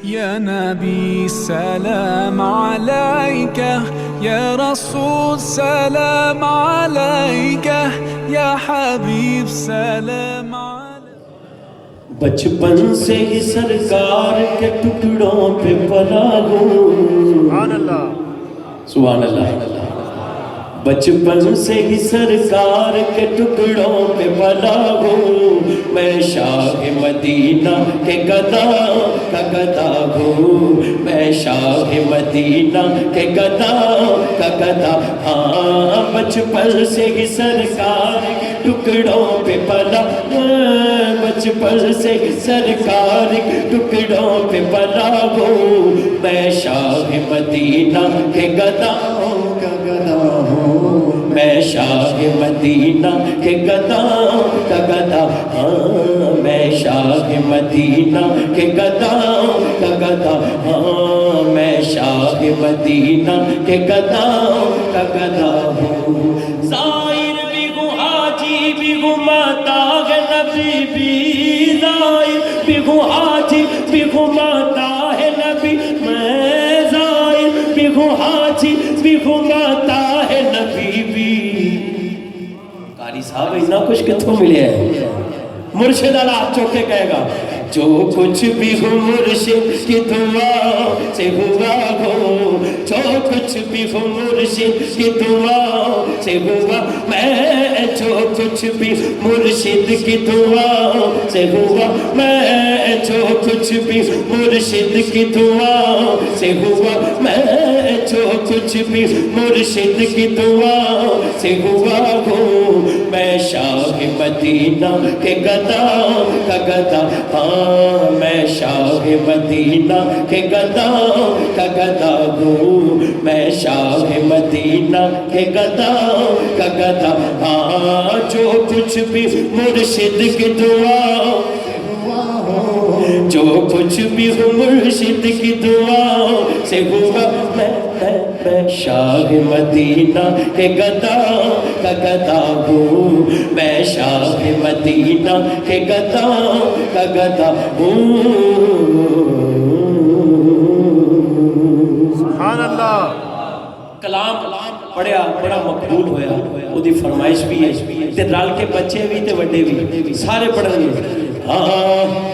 يا نبي سلام عليك، يا رسول سلام عليك، يا حبيب سلام عليك. بچپن سے ہی سرکار کے ٹکڑوں پہ پلا ہوں. سبحان اللہ سبحان اللہ. بچپن سے ہی سرکار کے ٹکڑوں پہ پلا ہوں. میں شاہ مدینہ کے گدا کا گدا ہوں. میں شاہ مدینہ کے گدا کا گدا. ہاں بچپن سے ہی سرکار کے ٹکڑوں پہ پلا. بچپن سے ہی سرکار کے ٹکڑوں پہ پلا ہوں. میں شاہ مدینہ کے گدا کا گدا ہوں. میں شاہ مدینہ کے گدا کا گدا. ہاں میں شاہ مدینہ کے گدا کا گدا. ہاں میں شاہ مدینہ کے گدا کا گدا ہوں. زائر بھی ہوں حاجی بھی ہوں ماتا ہے نبی بھی. زائر بھی ہوں حاجی بھی ہوں ماتا ہے نبی. میں زائر بھی ہوں حاجی بھی ہوں ماتا ہے نبی بھی. قاری صاحب اتنا کچھ کتوں ملے ہے. مرشد اللہ چوکے کہے گا جو کچھ بھی ہو مرشد کی دعا سے ہوا ہو. جو کچھ بھی ہو مرشد کی دعا سے ہوا. میں جو کچھ بھی مرشد کی دعا سے ہوا. میں جو کچھ بھی مرشد کی دعا سے ہوا. میں جو کچھ بھی مرشد کی دعا سے ہوا ہوں. میں شاہ مدینہ کے گدا کا گدا. ہاں میں شاہ مدینہ کے گدا کا گدا ہوں. میں شاہ مدینہ کے گدا کا گدا. ہاں جو کچھ بھی مرشد کی دعا جو کچھ بھی ہو مرشد کی دعا سے ہوا. میں شاہ مدینہ کے گدا کا گدا ہوں. میں شاہ مدینہ کے گدا کا گدا ہوں. سبحان اللہ. کلام پڑھیا بڑا مقبول ہویا. وہ دی فرمائش بھی ہے تے رل کے بچے بھی تے وڈے بھی سارے پڑھن گے. ہاں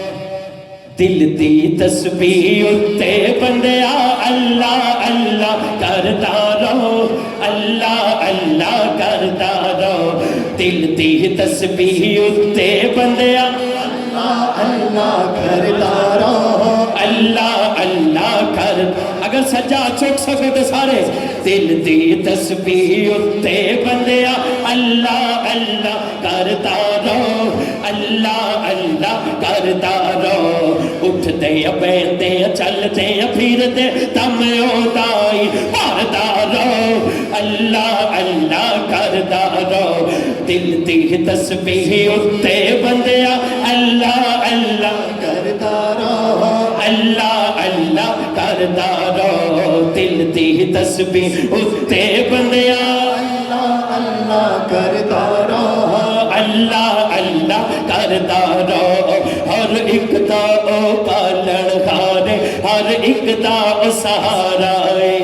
دل دی تسبیح اتے بندیا اللہ اللہ کرتا رہو. اللہ اللہ کرتا رہو. دل دی تسبیح اتے بندیا اللہ اللہ کرتا رہو. اللہ اللہ کر. اگر سجا چک سکو تو سارے دل دی تسبیح اتے بندیا اللہ اللہ کرتا رہو. اللہ اللہ کرتا رہو. اٹھتے یا بیٹھتے یا چلتے یا پھرتے دم اودائی مارتا رہو. اللہ اللہ کرتا رہو. دل دی تسبیح اتے بندیا اللہ اللہ کرتا رہو. اللہ اللہ کرتا رہو. دل دی تسبیح اتے بندیا اللہ اللہ کرتا رہو. اللہ اللہ کرتا رہو. ہر ایک دا او پالن ہارے ہر ایک دا او سہارا ہے.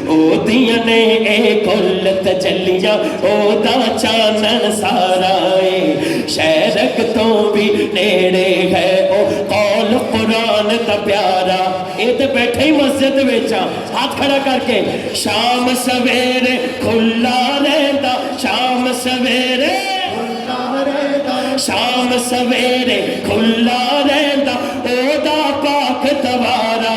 او دیاں نے اے کل تجلیاں او دا چانن سارا ہے. شہرک تو بھی نیڑے ہے او قول قرآن دا پیارا. اے تے بیٹھے ہی مسجد وچا ہاتھ کھڑا کر کے شام سویرے کھلا رہندا. شام سویرے شام سویرے کھلا رہندا او دا پاک دوارا.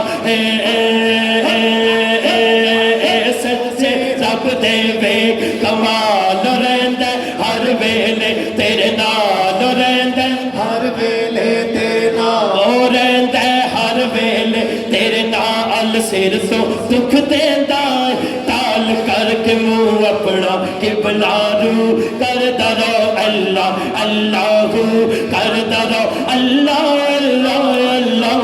سچے رب دے بے کمال رہندا ہر ویلے تیرے نال رہندا. ہر ویلے تیرے نال رہندا. ہر ویلے تیرے نال سر تو دکھ دیندا. تال کر کے منہ اپنا قبلہ رو کردا رہو. اللہ اللہ کردا رہو. اللہ اللہ اللہ.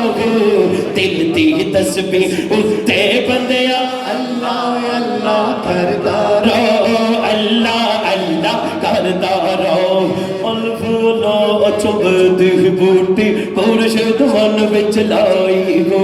دل دی تسبیح اتے بندیا اللہ اللہ کردا رہو. اللہ اللہ کردا رہو. الفلا چوب دی بوٹی مرشد من وچ لائی ہو.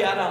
11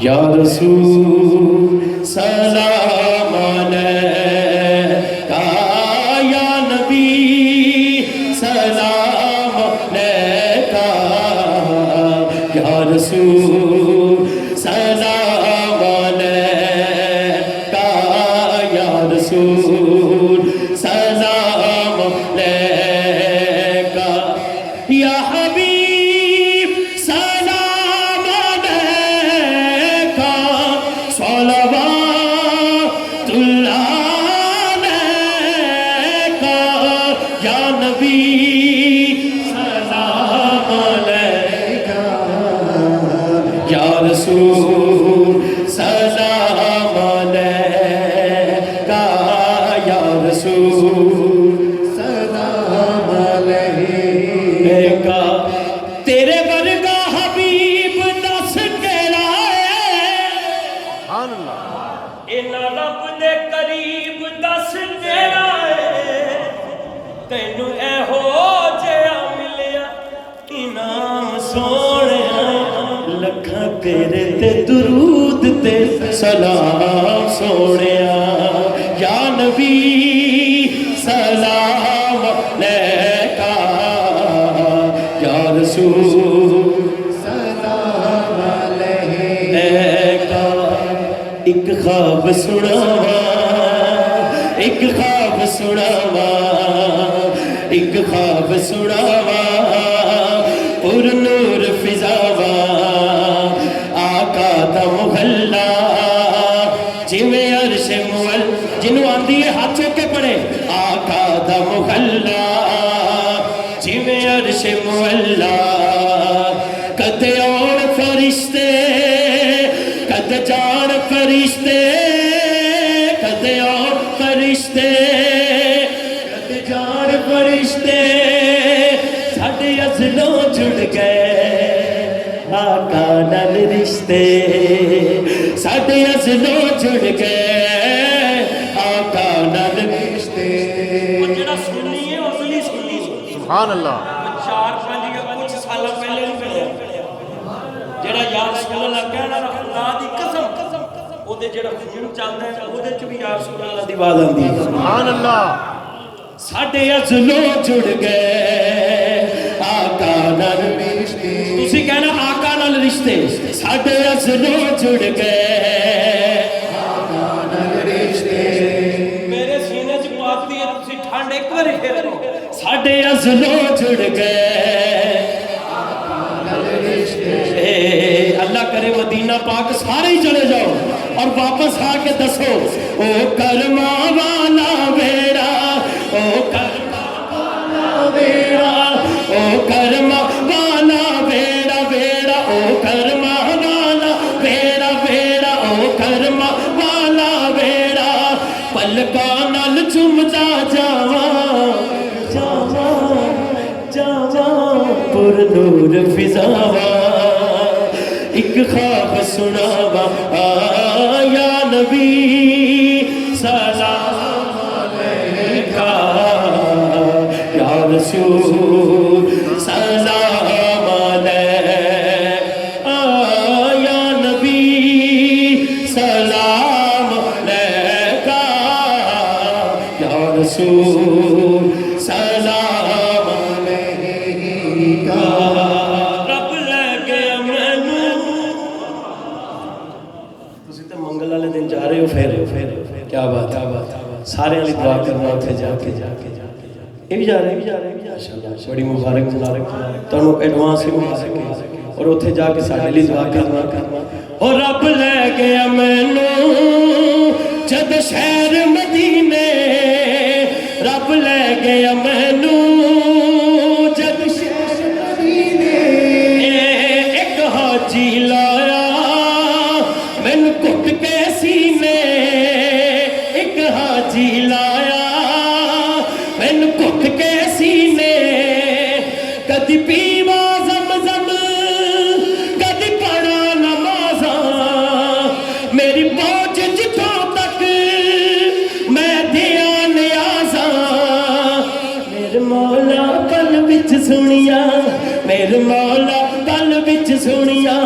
یا رسول سلام علیکہ یا نبی سلام علیکہ یا رسول سلام علیکہ یا رسول سلام علیکہ یا حبیب سلام علیکہ صلوات اللہ علیکہ یا نبی سلام علیکہ یا رسول سلام علیکہ یا رسول سلام علیکہ تیرے ورگا حبیب دس کیڑا ہے سبحان اللہ اینا رب دے قریب دس کیڑا ہے تینو اے ہو جیا ملیا انعام سونیا لکھاں تیرے تے درود تے سلام سونیا یا نبی سلام علیکہ یا رسول سلام علیکہ ایک خواب سناواں ایک خواب سناواں ایک خواب سناواں پر نور فضاواں آقا دا محلہ جویں عرش مول جنوں آندی ہے ہاتھ چوک کے پڑھے آقا دا محلہ جویں عرش مولا کدے آن فرشتے کدے جان فرشتے کدے آن فرشتے کدے جان فرشتے ساڈے ازلوں جڑ گئے آقا نال رشتے ساڈے ازلوں جڑ گئے آقا نال رشتے وہ جڑا سنی ہے اصلی سنی سبحان اللہ چار پانچ یا کچھ سال پہلے نہیں پڑھیا جڑا یا رسول اللہ کہنا اللہ دی قسم او دے جڑا خون چلدا ہے او دے چ بھی یا رسول اللہ دی آواز آندی ہے سبحان اللہ ساڈے ازلوں جڑ گئے آقا نال رشتے تسی کہنا آقا نال رشتے ساڈے ازلوں جڑ گئے آقا نال رشتے میرے سینے چ پاتی ہے تسی ٹھنڈ ایک باری پھر لو ساڈے ازلوں جڑ گئے اللہ کرے مدینہ پاک سارے ہی چلے جاؤ اور واپس آ کے دسو او کرما والا بیڑا او کرما والا بیڑا او کرما والا بیڑا بیڑا او کرما والا بیڑا بیڑا او کرما والا بیڑا پلکاں نال چمدا جاواں جاواں جاواں پر نور فضاواں ایک خواب سناواں یا نبی سلام علیکہ یا رسول سلام علیکہ یا نبی سلام علیکہ یا رسول سلام علیکہ رب لے گیا مینوں تسی تے منگل والے دن جا رہے ہو پھر کیا بات ہے سارے والی دعا کرنا اتنے جا کے یہ بھی جا رہے ماشاءاللہ بڑی مبارک تانوں ایڈوانس ہی مبارک اور اتنے جا کے سارے لیے دعا کرنا اور رب لے گیا مینوں جد شہر مدینے رب لے گیا مینوں جد شہر مدینے ایک حاجی لایا مینوں کٹ کے سینے ایک حاجی لایا مینوں کٹ کے سینے کدی پیوا زمزم کدی پڑھا نمازاں میری پہنچ جتھوں تک میں دیا نیازاں میرے مولا کل وچ سنیا میرے مولا کل وچ سنیا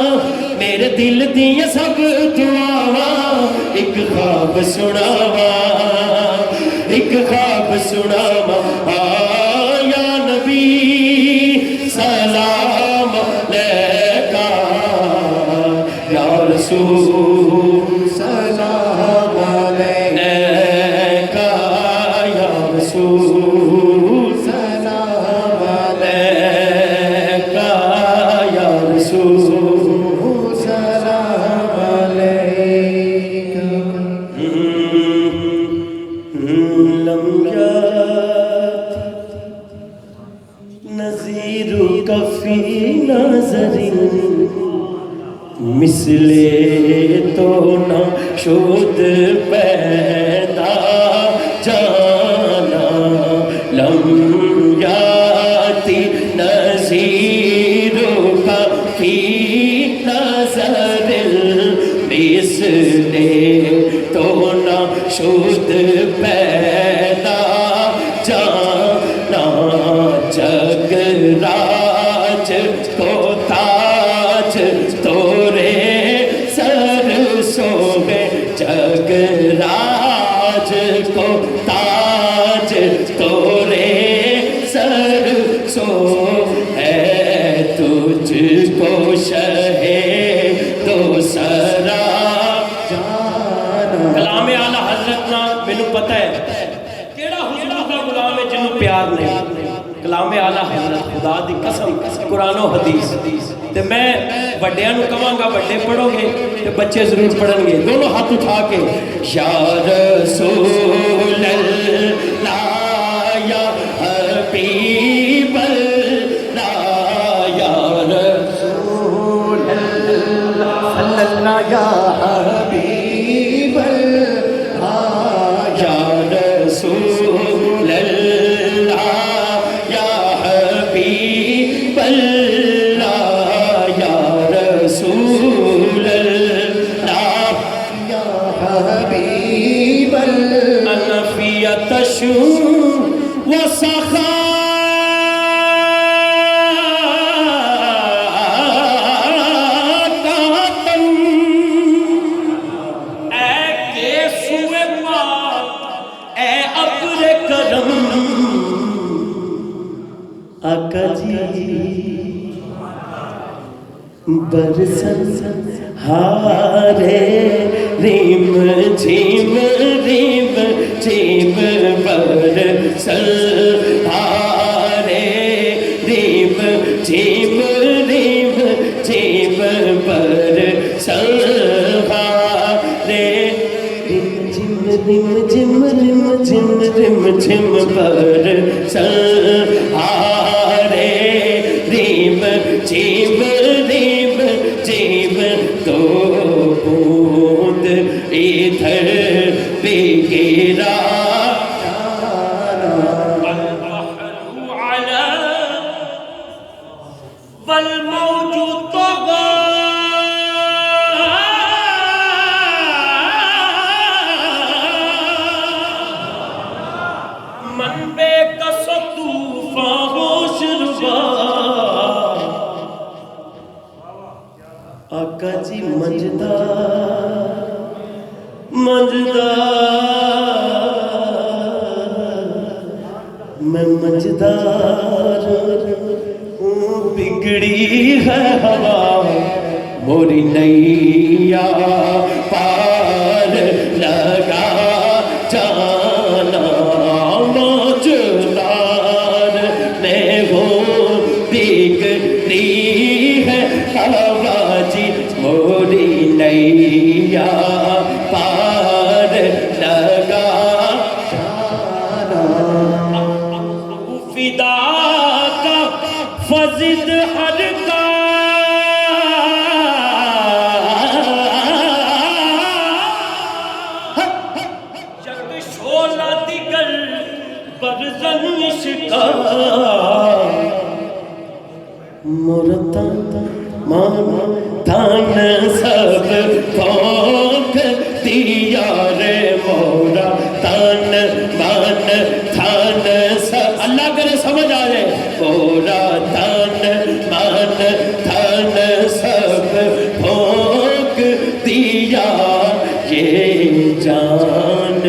میرے دل دیا سب دعاواں ایک خواب سناوا ایک خواب سناوا یا نبی سلام علیکہ یا رسول سلام علیکہ یا رسول سلام علیکہ یا رسول سلام علیکہ لم یات نظیرک فی نظر مثل تو نہ شد پیدا جانا لم یاتی نظیرک فی نظر مثل تو نہ شد پیدا جانا جگ راج کو تاج تورے سر سوے جگ راج کو تاج تورے سر سو ہے تجھ کو شہے تو سرا کلام اعلیٰ حضرت نا مینوں پتہ ہے کیڑا حضور دا غلام ہے جنوں پیار نہیں کلام اعلیٰ حضرت خدا دی قسم قرآن و حدیث تے میں بڑیاں نوں کہاں گا بڑے پڑھو گے تے بچے ضرور پڑھن گے دونوں ہاتھ اٹھا کے یا رسول اللہ یا حبیب اللہ یا رسول اللہ یا حبیب اللہ یا رسول اللہ یا حبیب اللہ یا رسول اللہ یا حبیب اللہ انا فی تشو وسخا آقا جی برسن ہارے ریم جھیم برسن ہارے ریم جھیم برسن ہارے رم جم برسن ہارے ریم جھیم تو بوند ادھر بھی گرا والموج طغى من بے کس طوفان ہوش ربا آقا جی میں مجدار بگڑی ہے ہوا موری نیا پار لگا جانا موجدار میں ہو بگڑی ہے ہوا جی موری نیا پار لگا فدا کا فضد ہر کا جگ شولا دیگر برزن شکا مرتان تان سب پھونک دیا رے مورا تان مان تھان سب اللہ کرے سمجھ آ جائے مورا تان مان تھان سب پھونک یا یہ جان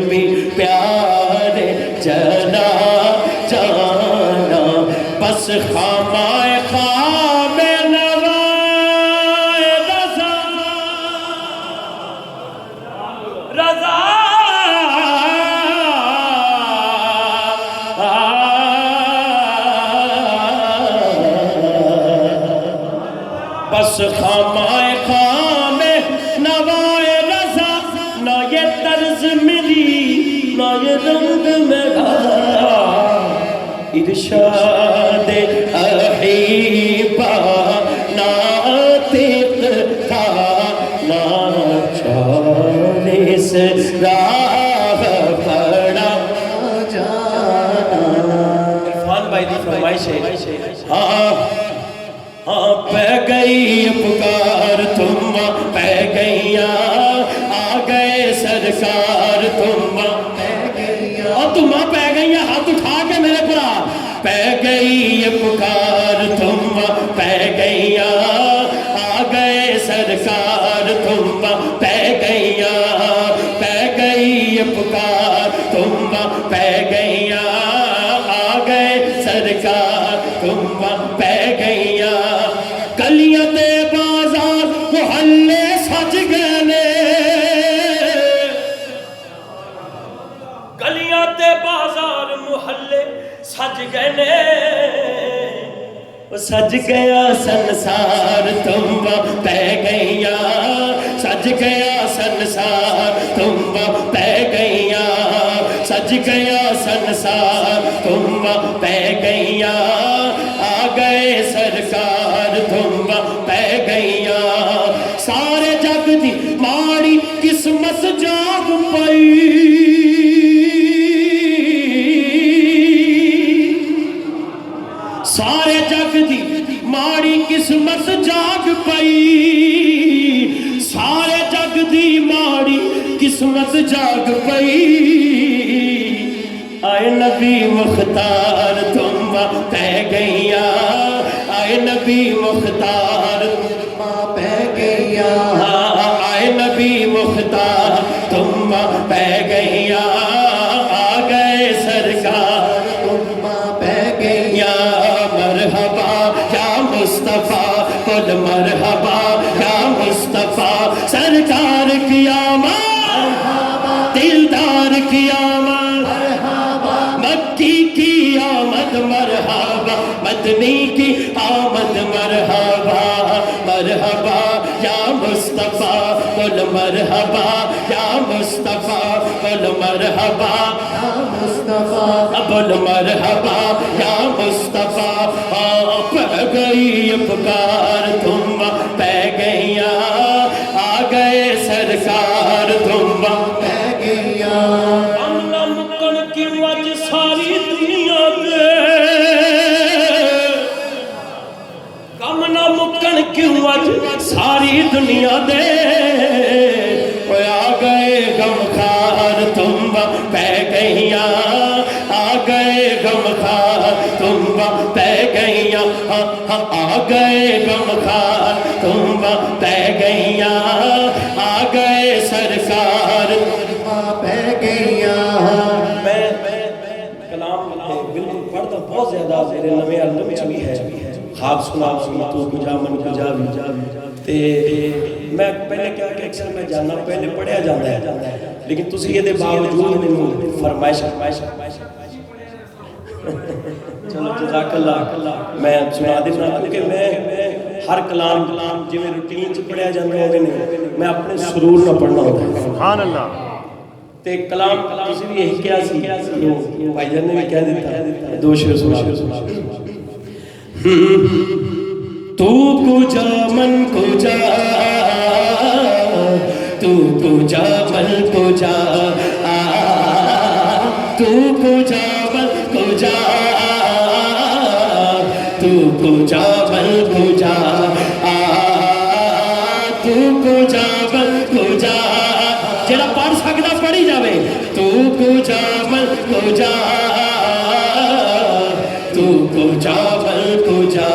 بھی پیارے چلا جانا بس خامائے خواب نوائے رضا رضا بس خامائے خواب نوائے رضا نہ یہ طرز ملی نہ یہ رنگ میرا ارشاد احیبا ناطق کا نا چالیس راہ پڑا عرفان بھائی دی فرمائش ہے ہاں پہ گئی پکار تم پہ گئیاں آ گئے سرکار تم پہ گئیاں اور تم پہ گئیاں ہاتھ اٹھا کے میرے پرا پہ گئی پکار تم پہ گئیاں آ گئے سرکار تم پہ گئیاں پہ گئی پکار تم پہ گئیاں آ گئے سرکار تم پہ گئیاں گلیاں تے بازار محلے سج گئے نے گلیاں تے بازار محلے سج گئے نے سج گیا سنسار تم پہ گئیاں سج گیا سنسار تم پہ گئیاں سج گیا سنسار تم پہ گئیاں آ گئے سرکار تم پہ گئیاں سارے جگ دی ماڑی قسمت جاگ پئی سارے جگ دی ماڑی قسمت جاگ پئی سارے جگ دی ماڑی قسمت جاگ پئی آئے نبی مختار تم پہ گئیاں آئے نبی مختار تم پہ گئیاں آئے نبی مختار تم پہ گئیاں آ گئے سرکار تم پہ گئیاں مرحبا یا مصطفیٰ قل مرحبا یا مصطفیٰ سرکار کی آمد دلدار کی آمد مکی کی آمد مرحبا مدنی کی آمد مرحبا مرحبا یا مصطفیٰ قل مرحبا یا مصطفیٰ قل مرحبا یا مصطفیٰ قل مرحبا یا مصطفیٰ پہ گئی پکار تم پہ گئیاں آ گئے سرکار تم پہ گئیاں اللہ مکن کی وجہ ساری دنیا دے کم نہ مکن کی وجہ ساری دنیا دے آ گئے غمخار تم پہ گئیاں آ گئے غمخار تم پہ گئیاں آ گئے غمخار تم پہ گئیاں آ گئے سرکار تم پہ گئیاں میں کلام بالکل پڑھتا بہت زیادہ میرے نویں البم وچ بھی ہے خواب سنا سنا تو کجا من کجا بھی تے میں پہلے کیا کہ اکثر میں جاننا پہلے پڑھیا جاتا ہے لیکن تسی یہ دے باوجود مینوں فرمائش چلو جزاک اللہ میں سنا دینا کیونکہ میں ہر کلام جو میں روٹین چ پڑھیا جاتا ہے میں اپنے سرور نہ پڑھنا ہوتا ہے سبحان اللہ تے کلام تسی بھی یہی کیا سی بھائی جان نے بھی کہہ دیتا دو شعر سنا تو کجا من کجا تو کجا من کجا تو کجا من کجا تو کجا من کجا تو کجا من کجا جڑا پڑھ سکدا پڑھی جاوے تو کجا من کجا تو کجا من کجا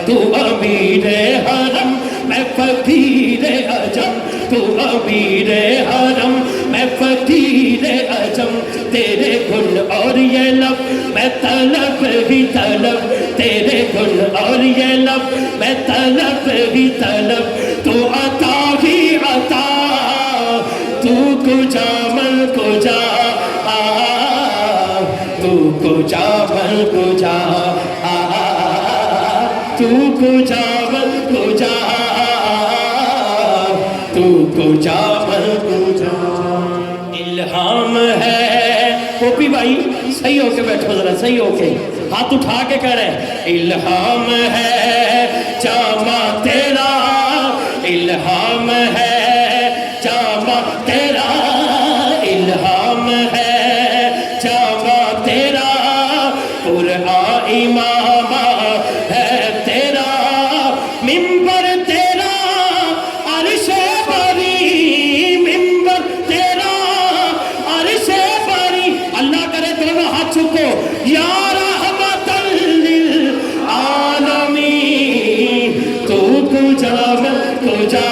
تو امیر حرم میں فقیر عجم تو امیر حرم میں فقیر عجم تیرے گل اور یہ لب میں طلب ہی طلب تیرے گل اور یہ لب میں طلب ہی طلب تو عطا ہی عطا تو کجا من کجا تو کجا من کجا تو کجا من کجا تو کجا من کجا الہام ہے پوپی بھائی صحیح ہو کے بیٹھو ذرا صحیح ہو کے ہاتھ اٹھا کے کہہ رہے الہام ہے جامع تیرا الہام ہے جامع تیرا الہام ہے جامع تیرا قرآن امام ہے تیرا منبر تیرا عرش بری منبر تیرا عرش بری اللہ کرے دونوں ہاتھ چکو یا رحمت للعالمین تو کجا من کجا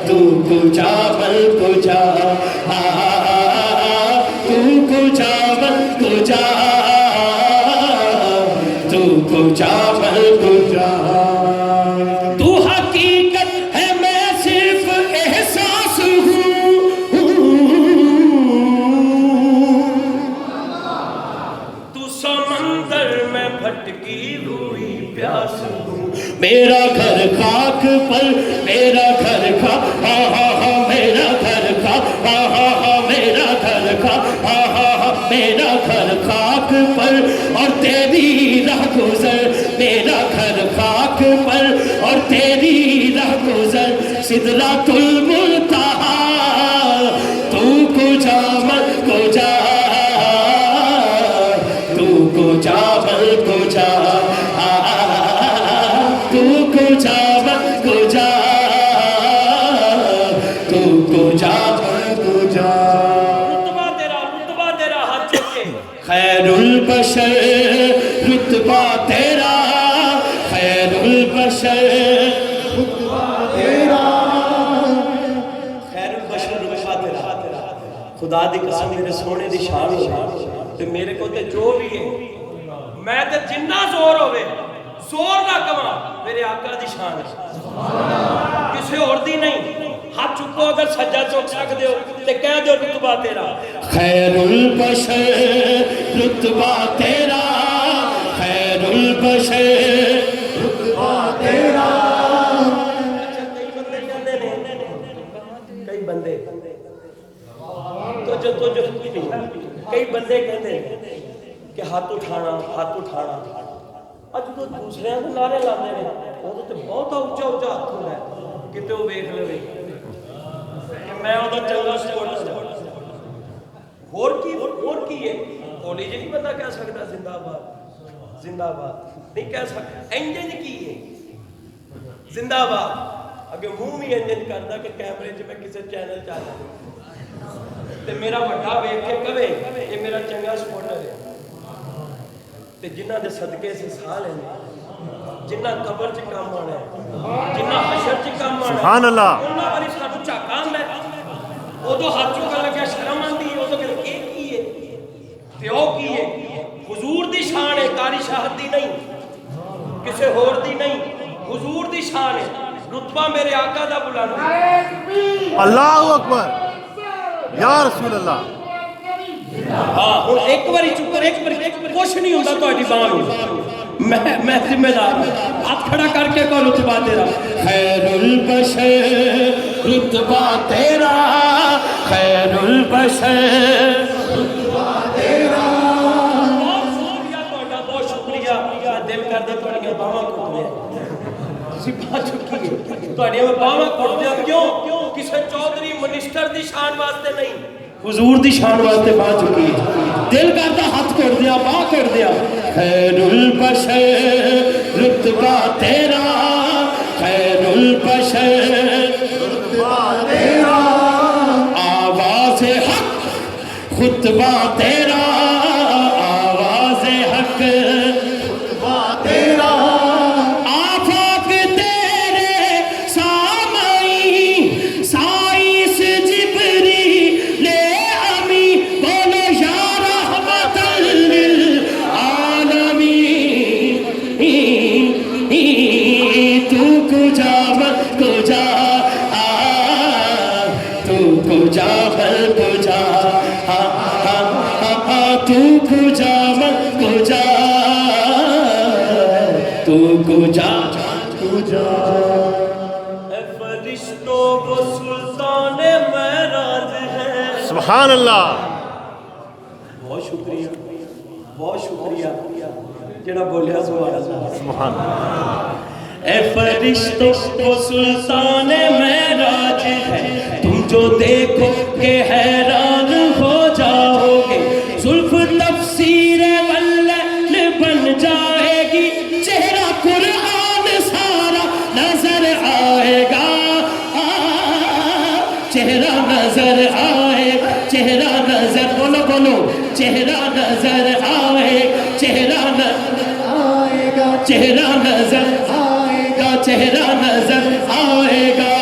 تو کجا من کجا تو کجا من کجا تو کجا من کجا تو حقیقت ہے میں صرف احساس ہوں تو سمندر میں بھٹکی ہوئی پیاس ہوں میرا گھر خاک پر میرا گھر میرا گھر میرا گھر میرا گھر خاک پر اور تیری راہ گزر میرا گھر خاک پر اور تیری راہ گزر سدرۃ المنتہا تو کجا من کجا تو کجا من کجا تو کجا من کجا تو کجا من کجا رتبہ تیرا ہاتھ چک کے خیر البشر رتبہ تیرا خیر البشر رتبہ تیرا خیر البشر رتبہ تیرا خدا دی قسم میرے سونے دی شان ہو تے میرے کو تے جو بھی ہے میں تے جنہ زور ہوئے زور نہ کما میرے آقا دی شان ہے کسی اور دی نہیں ہاتھ چکو اگر سجا چک سکتے ہو تے کہہ دو رتبہ تیرا خیر البشر رتبہ تیرا خیر البشر رتبہ تیرا کئی بندے کئی بندے کہتے ہیں کہ ہاتھ اٹھانا اج تو دوسرے کو نعرے لاتے ہیں وہ تو بہت اونچا ہاتھ ہوتا ہے کتے وہ ویکھ لے کہ میں وہ چنگا سپورٹر اور کی ہے کولی جی نہیں بندہ کہہ سکتا زندہ باد نہیں کہہ سکتا انجن کی ہے زندہ باد اگر منہ بھی انجن کرتا کہ کیمرے میں کسی چینل چاہتا تے میرا بڑا ویکھ کے کہے یہ میرا چنگا سپورٹر ہے تے جنہ دے صدقے سے سال ہیں جنہ قبر چ کام آنا ہے جنہ حشر چ کام آنا ہے سبحان اللہ انہاں بڑی سانو چاکام ہے او تو ہاتھ چکا لگا شرم آندی ہے او تو کہ ایک کی ہے تے او کی ہے حضور دی شان ہے قاری شاہد دی نہیں کسے ہور دی نہیں حضور دی شان ہے رتبہ میرے آقا دا بلند ہے اللہ اکبر یا رسول اللہ ہاں ہن ایک باری چپ کر ایک باری کچھ نہیں ہوندا تہاڈی باں میں ذمہ دار ہوں ہاتھ کھڑا کر کے کہو رتبہ تیرا خیر البشر رتبہ تیرا خیر البشر رتبہ تیرا بہت شکریہ دل کر دے تہاڈیاں باواں کھڑ سی بات چکی ہے تہاڈیاں باواں کھڑ دیا کیوں کسے چودھری منسٹر دی شان واسطے نہیں حضور دی شان واسطے باں چکی ہے دل کرتا ہاتھ کھڑ دیا باں کھڑ دیا خیر البشر رتبہ تیرا خیر البشر رتبہ تیرا آواز حق خطبہ تیرا آواز حق خطبہ تیرا آفاق دیکھ کجا من کجا تو کجا من کجا تو کجا من کجا تو کجا اے فرشتوں وہ سلطان معراج ہے. سبحان اللہ. بہت شکریہ جڑا بولیا سبحان اللہ. سبحان اللہ. اے فرشتوں وہ سلطان معراج ہے, تم جو دیکھو کہ حیران ہو جاؤ گے. زلف تفسیر واللیل بن جائے گی, چہرہ قرآن سارا نظر آئے گا. چہرہ نظر آئے, چہرہ نظر, بولو بولو, چہرہ نظر آئے, چہرہ نظر آئے گا چہرہ نظر آئے گا چہرہ نظر آئے گا.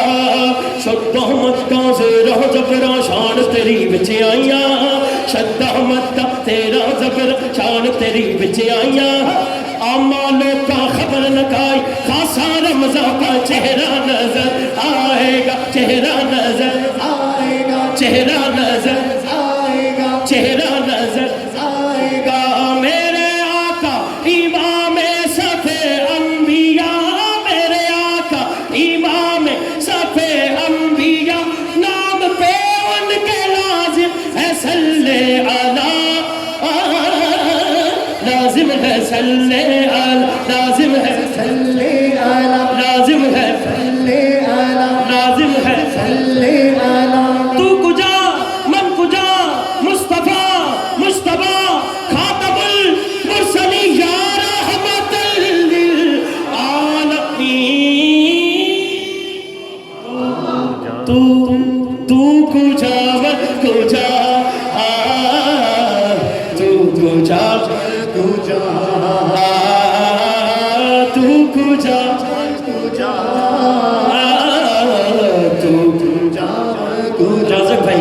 شدہ متہ زیرہ زبرہ شان تیری بچ آئیاں, شدہ متہ تیرا زبر شان تیری بچ آئیاں. آمالوں کا خبر نکائی خاصا رمضان کا چہرہ نظر آئے گا. چہرہ نظر آئے گا چہرہ نظر آئے گا چہرہ نظر آئے گا میرے آقا امام صف انبیاء, میرے آقا امام صف انبیاء, نام پہ ان کے لازم ہے صلی علی, لازم ہے صلی علی, لازم ہے صلی علی لازم ہے صلی علی لازم ہے. صلی علی تو کجا من کجا مصطفیٰ مجتبیٰ خاتم المرسلین یا رحمت للعالمین. تو کجا من کجا تو کجا تو جا تو کجا تو رازق بھائی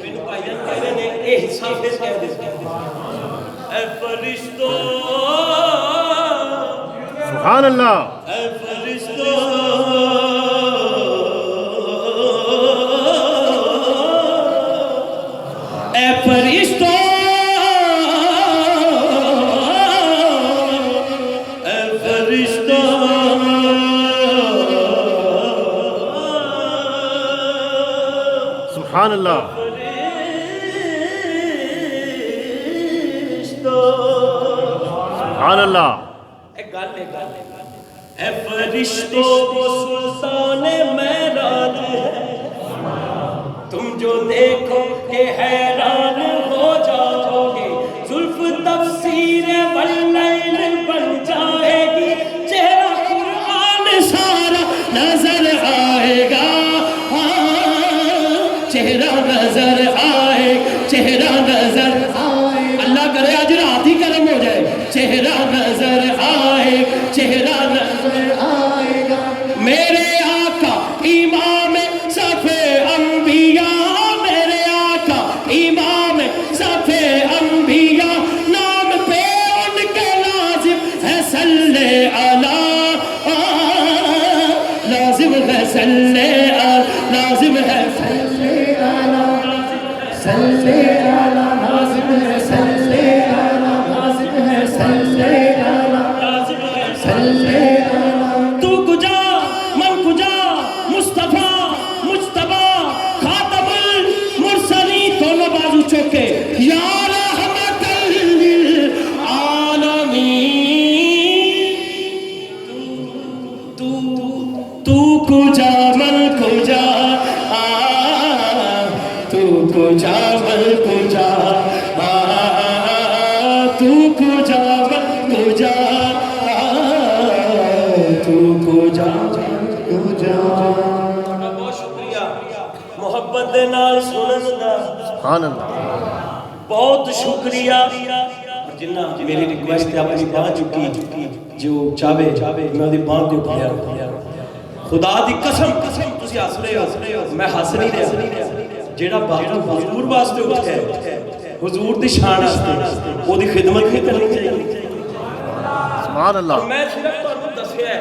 مینوں بھائی جان کہہ رہے نے اے حصہ پھر کہہ دے. اے فرشتوں سبحان اللہ. اے فرشتوں اے فرشتوں اے فرشتوں سبحان اللہ. سبحان اللہ. ایک گل ہے اے فرشتوں وہ سلطان معراج ہے, تم جو دیکھو کہ حیران ہو جاؤ گے. زلف تفسیر واللیل بن جائے گی, چہرہ قرآن سارا نظر آئے گا. چہرہ نظر آئے, چہرہ نظر آئے اللہ کرے آج رات ہی کرم ہو جائے. چہرہ نظر آئے, چہرہ نظر آئے گا میرے آقا امام صف انبیاء, میرے آقا امام صف انبیاء, نام پہ ان کے لازم ہے صلی علی, لازم ہے صلی علی, لازم ہے صلی علی صلی علی لازم ہے صلی علی لازم ہے صلی علی صلی علی تو کجا من کجا مصطفیٰ مجتبیٰ خاتم المرسلین, دونوں بازو چوکے, یا رحمت للعالمین. تو کجا من کجا تو کجا من کجا تو کجا من کجا تو کجا بہت شکریہ محبت دے نال سنن دا. سبحان اللہ. بہت شکریہ. جنہ میری ریکویسٹ ہے اپنی باں چکی جو چاہے میں دی باں کو اٹھایا. خدا دی قسم تسی ہس رہے ہو, میں ہس نہیں رہا. جیڑا باقی حضور واسطے اٹھیا ہے, حضور دی شان واسطے, وہ دی خدمت نہیں کرنی چاہیے. سبحان اللہ. میں صرف تانوں دسیا ہے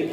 ਇੱਕ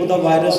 ਉਹਦਾ ਵਾਇਰਸ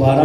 12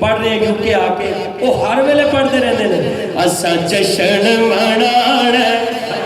ਪੜ੍ਹ ਰਹੇ ਹਾਂ ਕਿ ਆਕੇ ਉਹ ਹਰ ਵੇਲੇ ਪੜ੍ਹਦੇ ਰਹਿੰਦੇ ਨੇ ਅਸਾਂ ਜਸ਼ਨ ਮਨਾਣਾ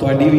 ਤੁਹਾਡੀ ਵੀ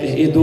ਤੇ ਇਹ ਦੋ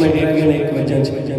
ਮਿੰਟ ਰਹਿ ਗਏ ਨੇ 1 ਵਜੇ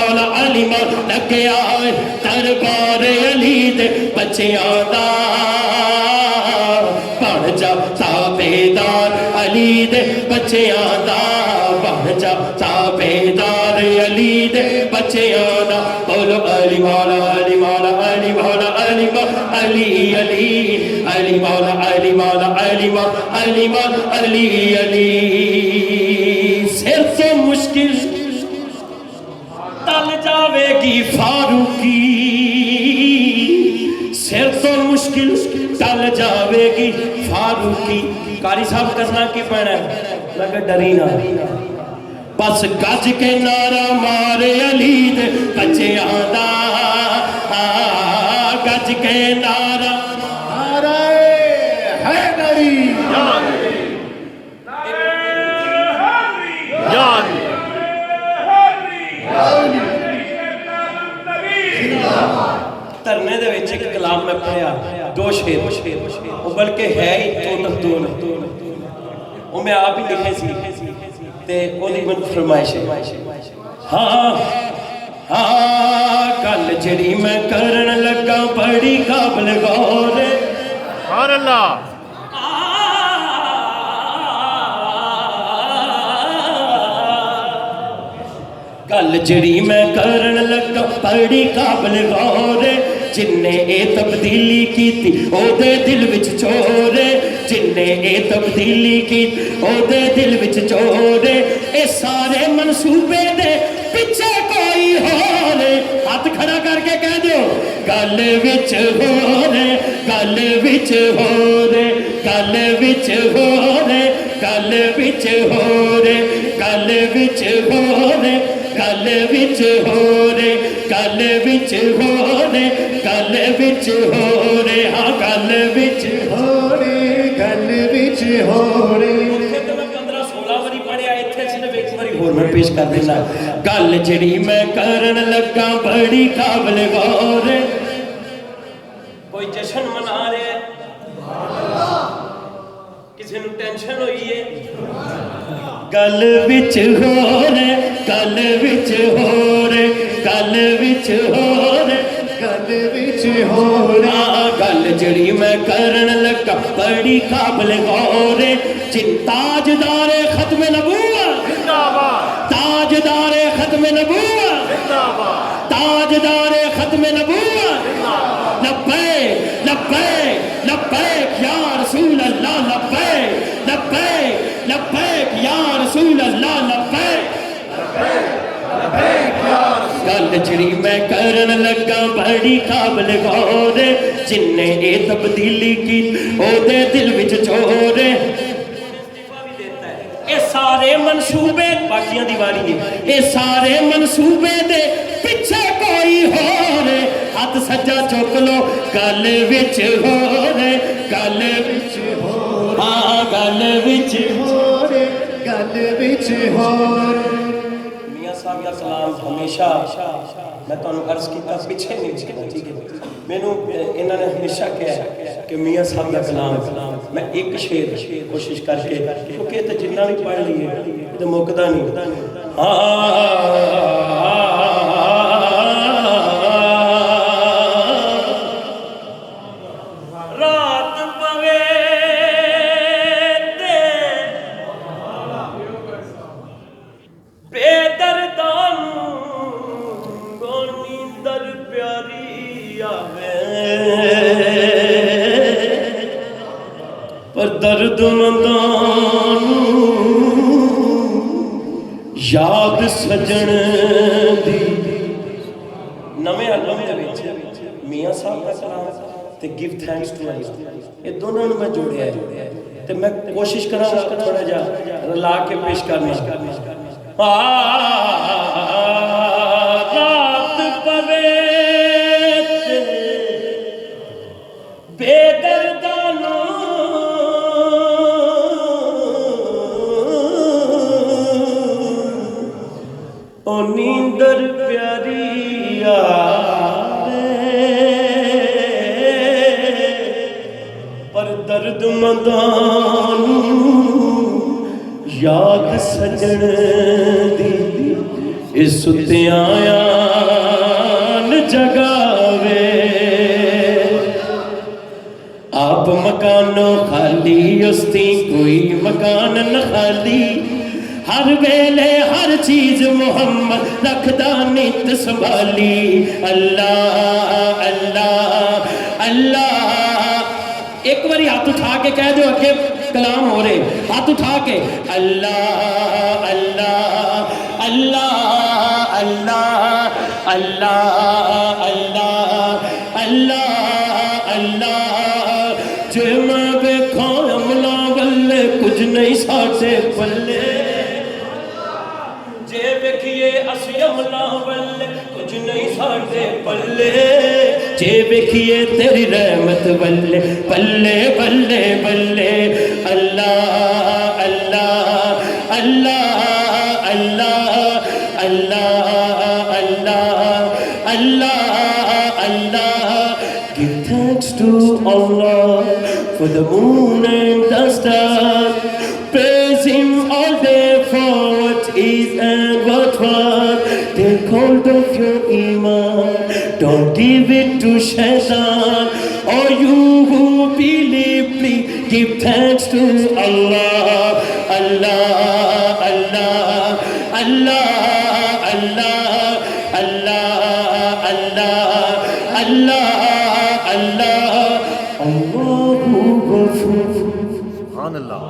مولا علی مولا لگیا دربار علی دے بچیاں دا بن جا تابیدار علی دے بچیاں دا بن جا تابیدار علی دے بچیاں دا بولو علی مولا علی مولا علی مولا علی مولا علی علی علی مولا علی مولا علی مولا علی مولا علی علی سر سے مشکل ٹل جاوے گی فاروقی سر تو مشکل ٹل جاوے گی فاروقی قاری صاحب کرنا کی پینا ہے لگا ڈری نہ بس گج کے نعرہ مارے علی دے بچے آدھا گج کے نعرہ نعرہ حیدری ترنے دے وچ ایک کلام میں پڑھیا دو شعر وہ بلکہ ہے ہی دو وہ میں آپ ہی لکھے سی تے وہ دی من فرمائش ہے ہاں گل جڑی میں کرن لگا بڑی قابل غور سبحان اللہ گل جڑی میں کرن لگا بڑی قابل غور جن نے اے تبدیلی کیتی او دے دل وچ چور جن نے اے تبدیلی کیتی او دے دل وچ چور اے سارے منصوبے دے پیچھے کوئی ہور ہاتھ کھڑا کر کے کہہ دیو گل وچ ہور گل وچ ہور گل وچ ہور گل وچ ہور گل وچ ہور گل وچ ہور گل وچ ہور گل وچ ہور ہاں گل وچ ہورے گل وچ ہورے میں پیش کر دینا گل جڑی میں کرن لگا بڑی قابل غور کوئی جشن منا رہے کسی نو ٹینشن ہوئی ہے گل وچ ہور گل وچ ہور گل وچ ہور گل وچ ہورے گل جڑی میں کرن لگا بڑی قابل غور جن تاجدار ختم نبوت تاجدار ختم نبوت تاجدار ختم نبوت لبیک لبیک لبیک یا رسول اللہ لبیک لبیک لبیک یا رسول اللہ لبیک گل جڑی میں کرن لگا بڑی قابل غور جن نے اے تبدیلی کی او دے دل وچ چور اے سارے منصوبے باقیاں دیواری ہے اے سارے منصوبے دے پیچھے کوئی ہور ہاتھ سجا چک لو گل وچ ہور گل وچ ہور ہاں گل وچ ہورے گل وچ ہورے میاں صاحب کا کلام ہمیشہ میں تانوں عرض کیتا پیچھے نہیں چکنا ٹھیک ہے مینوں انہاں نے ہمیشہ کہا کہ میاں صاحب کا کلام میں ایک شعر کوشش کر کے کیونکہ تے جنہ بھی پڑھ لیے تے مکدا نہیں رات پوے تے بے دردان نیندر پیاری آوے پر درد مندان یاد سجن دی نویں البم دے وچ میاں صاحب دا کلام تے گیو تھینکس ٹو اللہ یہ دونوں میں جوڑیا ہے تے میں کوشش کراں گا تھوڑا جا رلا کے پیش کرنا رات پوے بے دردانو او نیندر پیاری آوے پر درد مندان یاد سجن دی اس سُتیاں جگاوے آپ مکانوں خالی استی کوئی مکان نہ خالی ہر ویلے ہر چیز محمد رکھدا نیت سنبھالی اللہ اللہ اللہ ایک باری ہاتھ اٹھا کے کہہ دو اگے کلام ہو رہے ہاتھ اٹھا کے اللہ اللہ اللہ اللہ اللہ اللہ اللہ اللہ جے میں ویکھاں عملاں والے کچھ نہیں ساڈے پلے جے ویکھیے اسی عملاں والے کچھ نہیں ساڈے پلے جے ویکھیے تیری رحمت والے پلے پلے پلے اللہ اللہ اللہ اللہ اللہ اللہ اللہ اللہ give thanks to Allah for the moon and the stars praise him all day for what is and what was take hold of your iman don't give it to shaitan or you who believe please give thanks to Allah Allah Allah Allah Allah Allah Allah Allah Allah Allahu Ghafoor Subhanallah.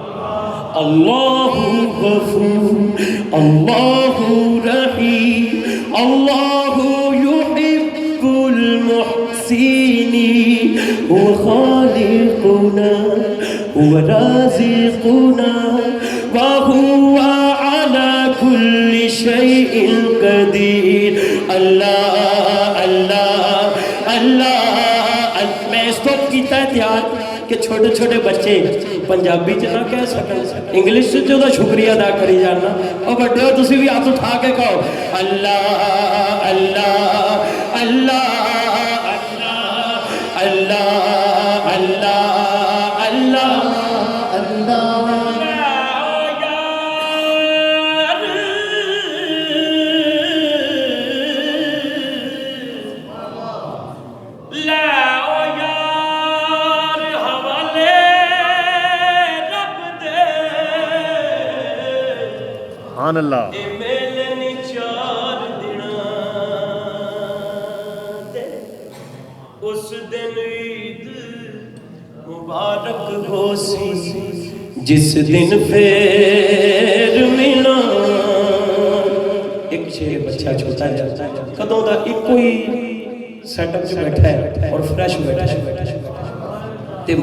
Allahu Ghafoor Allahu Rahim Allahu yuhibbul muhsinin huwa khaliquna huwa raziquna wa huwa ala kulli shay'in qadir Allah Allah Allah میں اس کو کیتا ہے تیار کہ چھوٹے چھوٹے بچے پنجابی چ نہ کہہ سکن انگلش جو دا شکریہ ادا کری جانا اور بڑے ہو تسی بھی ہاتھ اٹھا کے کہو اللہ اللہ اللہ اللہ اللہ اللہ اللہ اللہ Subhanallah. اس دن عید مبارک ہو سی جس دن پھر ملا ایک شیر بچہ چھوٹا ہے کدوں دا ایک کوئی سیٹ اپ جو بیٹھا ہے اور فریش بیٹھا ہے تے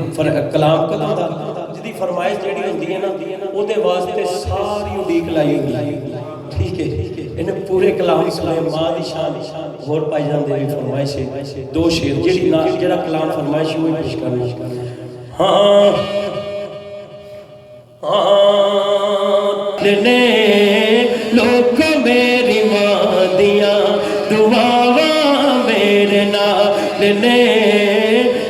کلام کدوں دا جدی فرمائش جیڑی ہوندی ہے نا او دے واسطے ساری اڈیک لائی ہوئی ٹھیک ہے انہیں پورے کلام سلام ماں دی شان غور پائی جاندے بھی فرمائش ہے دو شیر جڑا کلام فرمائش ہوئی پیش کرنا ہاں لنے لوگ میری ماں دیاں دعاواں میرے نال نے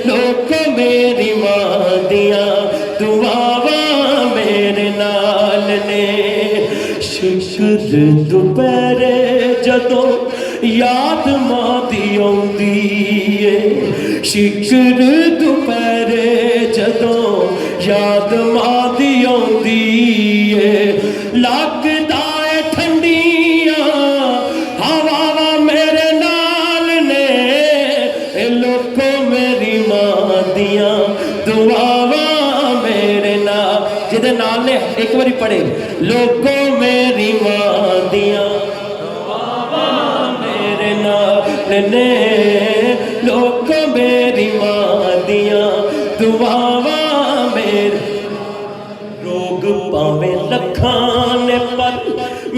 لوگ میری ماں دیاں دعاواں میرے نال نے شکر دوپہرے جدوں یاد ماں دی آؤندی ہے شکر دوپہرے جدوں یاد ماں دی آؤندی ہے لگدا ہے ٹھنڈیاں ہواواں میرے نال نے اے لوکو میری ماں دیاں دعاواں میرے نال جدے نال نے ایک باری پڑھے لوکو میری ماں دیاں دعاواں میرے نال نے لوگ میری ماں دیاں دعاواں میرے روگ پاویں لکھان پر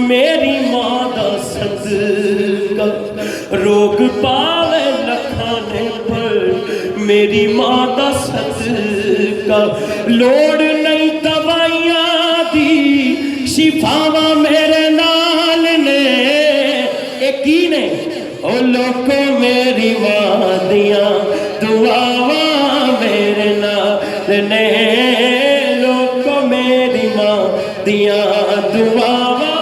میری ماں دا صدقہ روگ پاویں لکھان پر میری ماں دا صدقہ لوڑ نہیں دوائیاں دی شفاواں میرے نال نے ایک ہی نے او لوکو میری ماں دیاں دعاواں میرے نال نے لوکو میری ماں دیاں دعاواں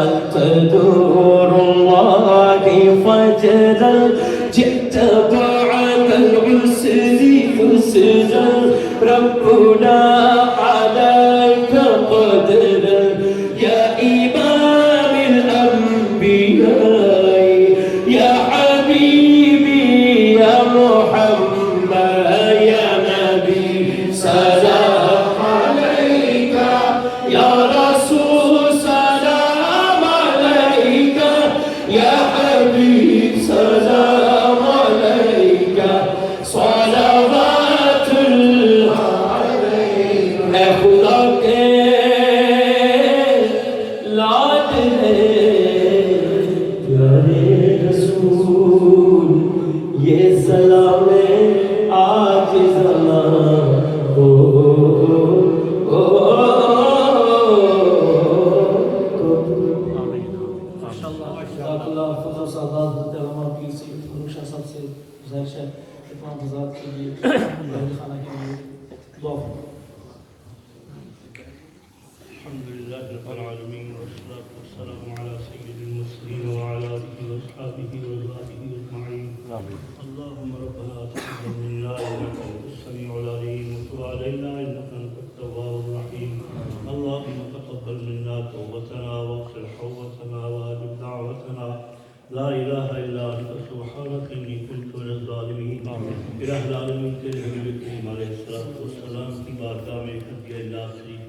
أنت نور الله فجرا جئت بعد العسر يسرا ربنا عليك قدرا يا إمام الأنبياء يا حبيبي يا محمد يا نبي سلام عليك يا رسول سلام عليك يا حبيبي تعالیٰ فضل و سعادت دیتے علامہ پیر سید فاروق شاہ صاحب سے گزارش ہے تمام حضرات کے لیے خانہ کے لیے دعا فرمائیں. الحمد لله رب العالمين والصلاة والسلام على سيد المرسلين وعلى آله وأصحابه وأزواجه أجمعين. اللهم ربنا تقبل منا إنك أنت السميع العليم وتب علينا إنك أنت التواب الرحيم. اللهم تقبل منا توبتنا واغفر حوبتنا وأجب دعوتنا. لا إله إلا أنت سبحانك إني كنت من الظالمين. إله العالمين تیرے حبیب کریم علیہ الصلوۃ والسلام کی بارگاہ میں خدیہ اللہ شریف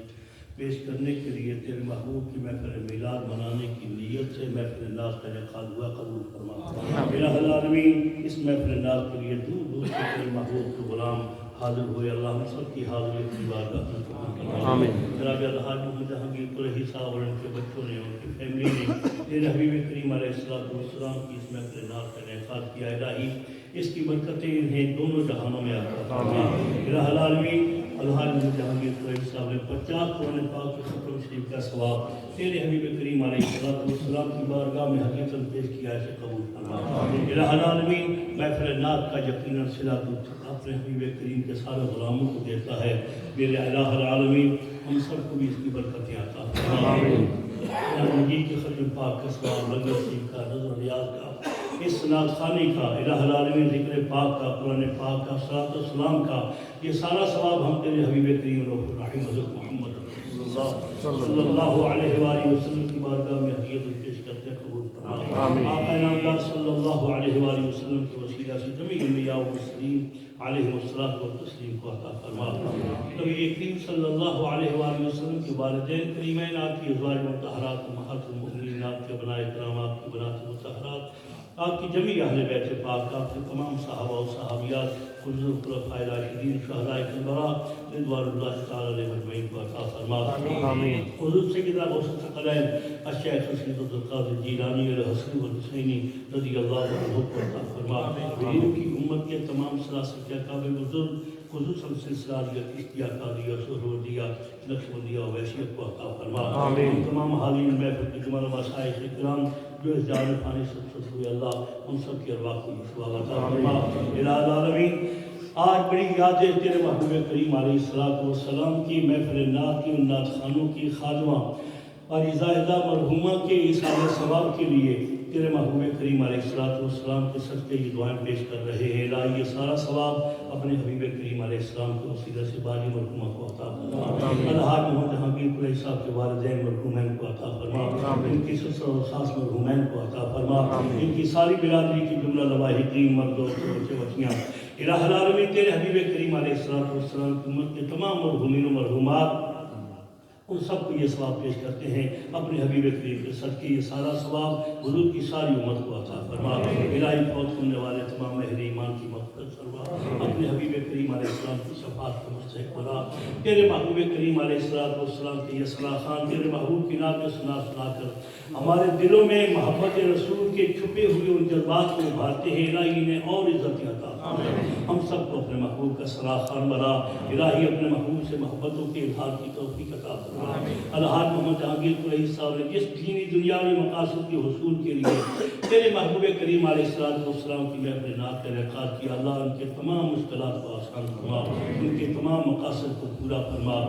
پیش کرنے کے لیے تیرے محبوب کی محفل میلاد منانے کی نیت سے محفل ناز کا انعقاد ہوا، قبول فرما. الہ العالمین اس محفل ناز کے لیے دور دور سے تیرے محبوب کے غلام حاضر ہوئے. اللہ ہم سب کی حاضری کی بارگاہ میں قبول فرما. جناب الحاج محمد جہانگیر قریشی صاحب اور ان کے بچوں نے، ان کی فیملی نے تیرے حبیب کریم علیہ السلام کی اس محفل ناز کا انعقاد کیا. الہی اس کی برکتیں انہیں دونوں جہانوں میں عطا فرما. الہ العالمین الحاج محمد جہانگیر قریشی صاحب نے 50 قرآن پاک کے ختم شریف کا ثواب تیرے حبیب کریم علیہ السلام کی بارگاہ میں حقیقتاً پیش کیا، اسے قبول فرما. الہ العالمین محفل نعت کا یقیناً صلہ اپنے حبیب کریم کے سارے غلاموں کو دیتا ہے. میرے الہ العالمین ہم سب کو بھی اس کی برکتیں عطا فرما. نبی کے ختم پاک کا ثواب، لنگر شریف کا، نظر ریاض کا، اس نعت خوانی کا، الہ العالمین ذکر پاک کا، قرآن پاک کا، صلاۃ والسلام کا، یہ سارا ثواب ہم تیرے حبیب کریم رؤوف الرحیم حضرت محمد صلی اللہ علیہ وآلہ وسلم کی بارگاہ میں ہدیت پیش کرتے قبول فرما. آقا انعامدار صلی اللہ علیہ وآلہ وسلم کے وسیلہ سے جمیع انبیاء و مرسلین علیہ الصلاۃ والتسلیم کو عطا فرما. نبی کریم صلی اللہ علیہ وآلہ وسلم کے والدین کریمین، آپ کی ازواج مطہرات، امہات المؤمنین، آپ کے ابناء کرام، آپ کی بنات مطہرات، آپ کی جمیع اہل بیت پاک، آپ کے تمام صحابہ و صحابیات، بزرگ خلفائے راشدین، شہدائے کربلا رضوان اللہ تعالی علیہ اجمعین کو عطا فرما. حضور سیدنا غوث الثقلین الشیخ سید عبدالقادر جیلانی الحسنی والحسینی رضی اللہ عنہ کو عطا فرما. ان کی امت کے تمام سلاسل اکابر بزرگ خصوصاً سلسلہ چشتیہ، قادریہ، سہروردیہ، نقشبندیہ و ویسیت کو عطا فرما. تمام حاضرین محفل کے جمال مشائخ کرام جو اس جان فانی سب ہوئے، اللہ ان سب کی ارواح کو ثواب عطا فرما. الہ العالمین آج بڑی یادیں تیرے محبوب کریم علیہ السلام کی محفل نعت کی، ان نعت خانوں کی خادمہ اور عزائدہ مرحومہ کے ایصال ثواب کے لیے تیرے محبوب کریم علیہ السلام کے صدقے یہ دعائیں پیش کر رہے ہیں. الہی یہ سارا ثواب اپنے حبیب کریم علیہ السلام کے وسیلہ سے باجی مرحومہ کو عطا فرما. الحاج محمد جہانگیر قریشی صاحب کے والدین مرحومین کو عطا فرما. ان کی سسر اور ساس مرحومین کو عطا فرما. ان کی ساری برادری کی جملہ لواحقین، مرد و بچے بچیاں، الہ العالمین تیرے حبیب کریم علیہ السلام کی امت کے تمام مرحومین و مرحومات، ان سب کو یہ ثواب پیش کرتے ہیں. اپنے حبیب کریم کے صدقے یہ سارا ثواب حضور کی ساری امت کو عطا فرما. الہی فوت ہونے والے تمام اہل ایمان کی مغفرت فرما. اپنے حبیب کریم علیہ السلام کی شفاعت کا مستحق بنا. تیرے محبوب کریم علیہ السلام کے یہ صلاح خان تیرے محبوب کی نعتیں سنا کر ہمارے دلوں میں محبت رسول کے چھپے ہوئے ان جذبات کو ابھارتے ہیں. الہی نے اور عزت عطا فرما. ہم سب کو اپنے محبوب کا صلاح خان بنا. الہی اپنے محبوب سے محبتوں کے اظہار کی توفیق عطا فرما. الحاج محمد جہانگیر قریشی صاحب نے جس دینی دنیاوی مقاصد کے حصول کے لیے تیرے محبوب کریم علیہ السلام کی محفل نعت کا انعقاد کیا، اللہ ان کے تمام مشکلات کو آسان فرما. ان کے تمام مقاصد کو پورا فرما.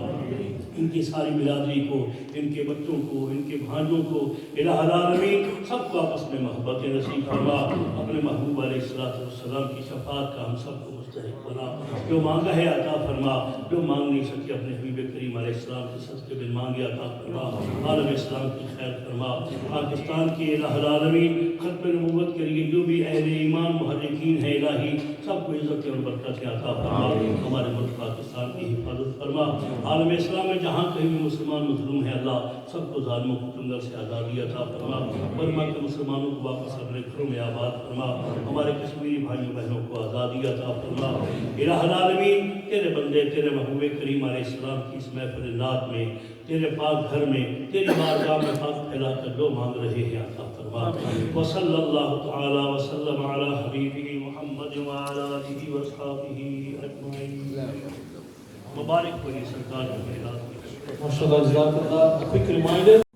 ان کی ساری برادری کو، ان کے بچوں کو، ان کے بھانجوں کو، الہ العالمین سب کو آپس میں محبت نصیب فرما. اپنے محبوب علیہ السلام کی شفاعت کا ہم سب کو مستحق بنا. جو مانگا ہے عطا فرما، جو مانگ نہیں سکے اپنے حبیب کریم علیہ السلام کے صدقے بن مانگے عطا فرما. عالم اسلام کی خیر فرما. پاکستان کے الہ العالمین ختم نبوت کے لیے جو بھی اہل ایمان محرکین ہیں، الہی سب کو عزت اور برکت عطا فرما. ہمارے ملک پاکستان کی حفاظت فرما. عالم اسلام میں جہاں کہیں بھی مسلمان مظلوم ہے، اللہ سب کو ظالموں کو چنگل سے آزادی عطا فرما. برما کے مسلمانوں کو واپس اپنے گھروں میں آباد فرما. ہمارے کشمیری بھائیوں بہنوں کو آزادی عطا فرما. الہ العالمین تیرے بندے تیرے محبوب کریم علیہ السلام کی اس محفل نعت میں تیرے پاک گھر میں تیری بارگاہ میں پاک پھیلا کر جو مانگ رہے ہیں عطا فرما. وصلی اللہ تعالی وسلم علی حبیبہ محمد وعلی آلہ واصحابہ اجمعین. مبارک ہو یہ سرکار کے میلاد. MashaAllah, Jazakallah. A quick reminder.